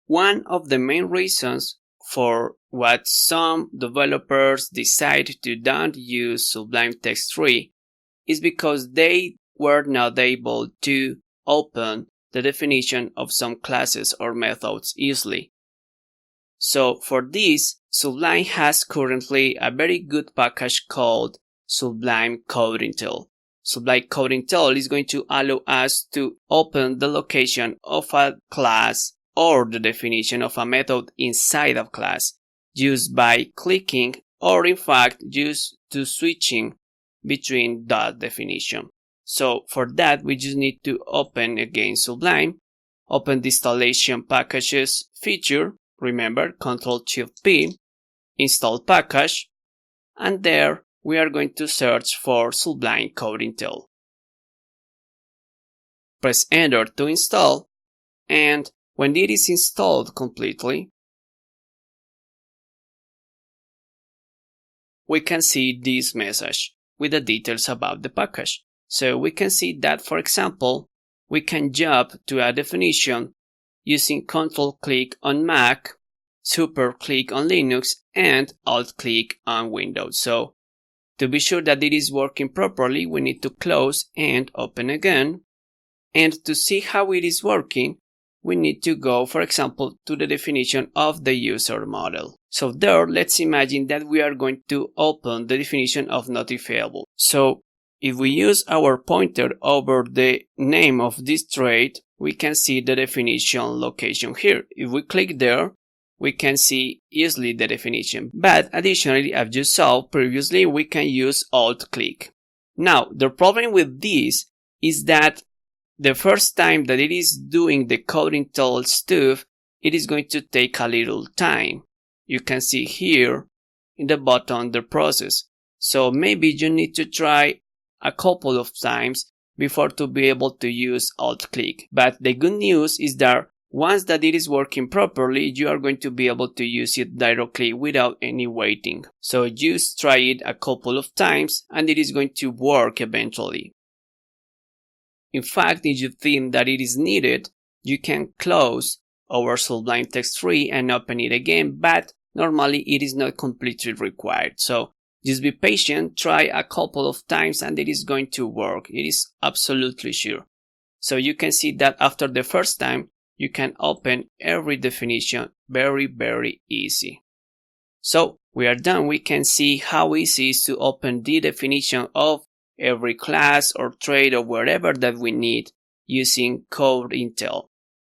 One of the main reasons for what some developers decide to don't use Sublime Text 3 is because they were not able to open the definition of some classes or methods easily. So for this, Sublime has currently a very good package called SublimeCodeIntel. SublimeCodeIntel is going to allow us to open the location of a class or the definition of a method inside of class just by clicking, or in fact just to switching between that definition. So for that, we just need to open again Sublime, open the installation packages feature, remember Ctrl-Shift-P, install package, and there we are going to search for SublimeCodeIntel. Press enter to install, and when it is installed completely, we can see this message with the details about the package. So we can see that, for example, we can jump to a definition using Ctrl-click on Mac, Super-click on Linux, and Alt-click on Windows. So to be sure that it is working properly, we need to close and open again. And to see how it is working, we need to go, for example, to the definition of the user model. So there, let's imagine that we are going to open the definition of notifiable. So if we use our pointer over the name of this trait, we can see the definition location here. If we click there, we can see easily the definition. But additionally, as you saw previously, we can use Alt-click. Now, the problem with this is that the first time that it is doing the CodeIntel stuff, it is going to take a little time. You can see here in the bottom the process. So maybe you need to try a couple of times before to be able to use Alt-click. But the good news is that once that it is working properly, you are going to be able to use it directly without any waiting. So just try it a couple of times and it is going to work eventually. In fact, if you think that it is needed, you can close our Sublime Text 3 and open it again, but normally it is not completely required. So just be patient, try a couple of times and it is going to work. It is absolutely sure. So you can see that after the first time, you can open every definition very easy. So we are done. We can see how easy it is to open the definition of every class or trait or whatever that we need using CodeIntel.